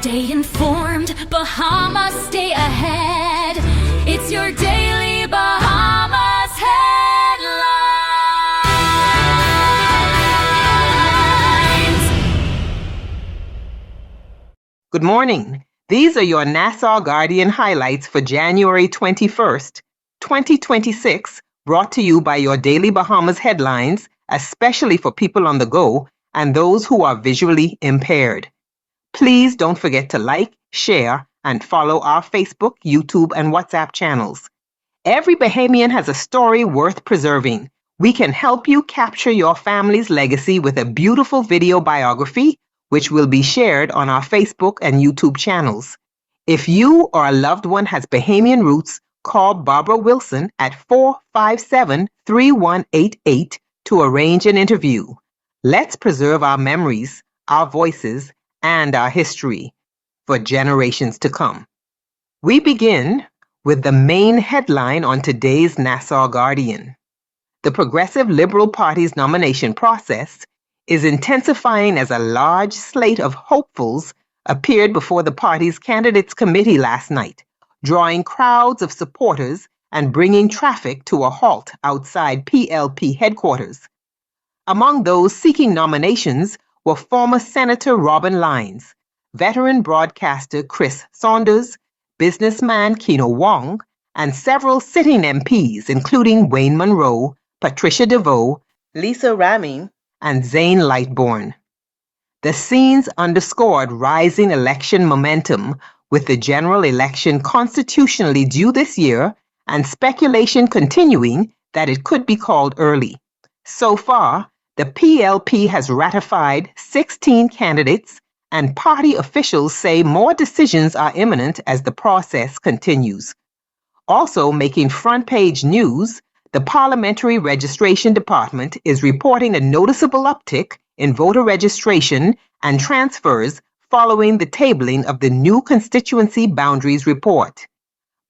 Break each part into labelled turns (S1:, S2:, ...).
S1: Stay informed, Bahamas, stay ahead. It's your daily Bahamas headlines.
S2: Good morning. These are your Nassau Guardian highlights for January 21st, 2026, brought to you by your Daily Bahamas headlines, especially for people on the go and those who are visually impaired. Please don't forget to like, share, and follow our Facebook, YouTube, and WhatsApp channels. Every Bahamian has a story worth preserving. We can help you capture your family's legacy with a beautiful video biography, which will be shared on our Facebook and YouTube channels. If you or a loved one has Bahamian roots, call Barbara Wilson at 457-3188 to arrange an interview. Let's preserve our memories, our voices, and our history for generations to come. We begin with the main headline on today's Nassau Guardian. The Progressive Liberal Party's nomination process is intensifying as a large slate of hopefuls appeared before the party's candidates committee last night, drawing crowds of supporters and bringing traffic to a halt outside PLP headquarters. Among those seeking nominations were former Senator Robin Lines, veteran broadcaster Chris Saunders, businessman Keno Wong, and several sitting MPs, including Wayne Monroe, Patricia DeVoe, Lisa Ramin, and Zane Lightbourne. The scenes underscored rising election momentum, with the general election constitutionally due this year and speculation continuing that it could be called early. So far, the PLP has ratified 16 candidates, and party officials say more decisions are imminent as the process continues. Also making front-page news, the Parliamentary Registration Department is reporting a noticeable uptick in voter registration and transfers following the tabling of the new Constituency Boundaries Report.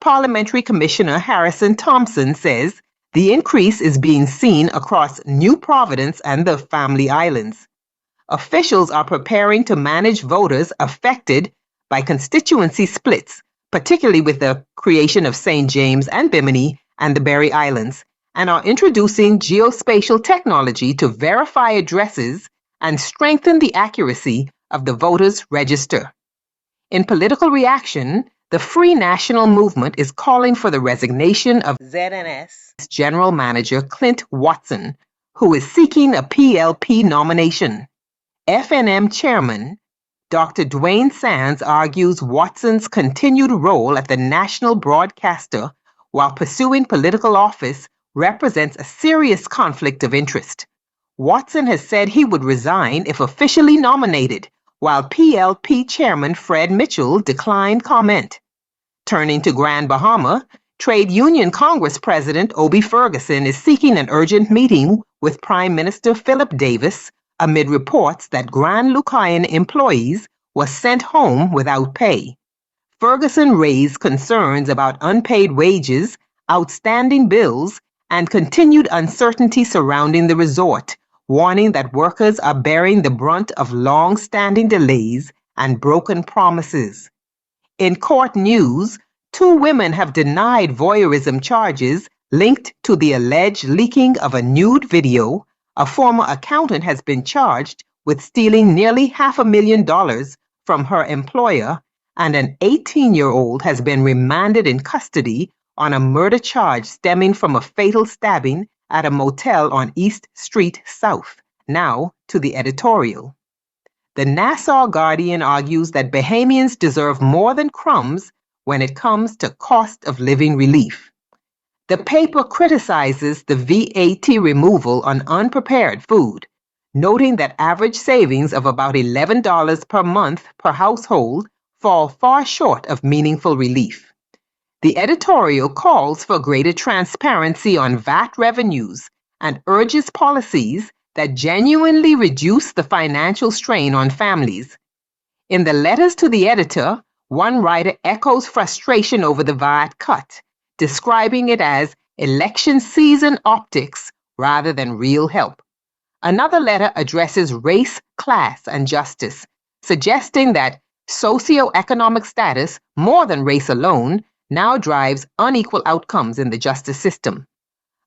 S2: Parliamentary Commissioner Harrison Thompson says the increase is being seen across New Providence and the Family Islands. Officials are preparing to manage voters affected by constituency splits, particularly with the creation of St. James and Bimini and the Berry Islands, and are introducing geospatial technology to verify addresses and strengthen the accuracy of the voters' register. In political reaction, the Free National Movement is calling for the resignation of ZNS General Manager Clint Watson, who is seeking a PLP nomination. FNM Chairman Dr. Dwayne Sands argues Watson's continued role at the national broadcaster while pursuing political office represents a serious conflict of interest. Watson has said he would resign if officially nominated, while PLP Chairman Fred Mitchell declined comment. Turning to Grand Bahama, Trade Union Congress President Obie Ferguson is seeking an urgent meeting with Prime Minister Philip Davis amid reports that Grand Lucayan employees were sent home without pay. Ferguson raised concerns about unpaid wages, outstanding bills, and continued uncertainty surrounding the resort, warning that workers are bearing the brunt of long-standing delays and broken promises. In court news, 2 women have denied voyeurism charges linked to the alleged leaking of a nude video. A former accountant has been charged with stealing nearly $500,000 from her employer, and an 18-year-old has been remanded in custody on a murder charge stemming from a fatal stabbing at a motel on East Street South. Now to the editorial. The Nassau Guardian argues that Bahamians deserve more than crumbs when it comes to cost of living relief. The paper criticizes the VAT removal on unprepared food, noting that average savings of about $11 per month per household fall far short of meaningful relief. The editorial calls for greater transparency on VAT revenues and urges policies that genuinely reduce the financial strain on families. In the letters to the editor, one writer echoes frustration over the VAT cut, describing it as election season optics rather than real help. Another letter addresses race, class, and justice, suggesting that Socioeconomic status, more than race alone, now drives unequal outcomes in the justice system.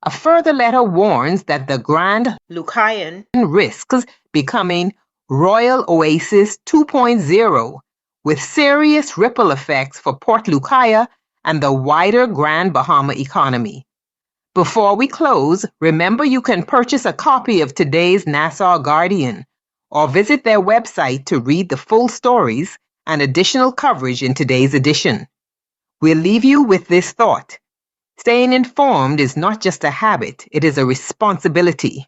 S2: A further letter warns that the Grand Lucayan risks becoming Royal Oasis 2.0, with serious ripple effects for Port Lucaya and the wider Grand Bahama economy. Before we close, remember you can purchase a copy of today's Nassau Guardian or visit their website to read the full stories and additional coverage in today's edition. We'll leave you with this thought. Staying informed is not just a habit, it is a responsibility.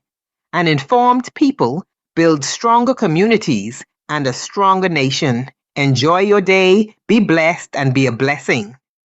S2: An informed people build stronger communities and a stronger nation. Enjoy your day, be blessed, and be a blessing.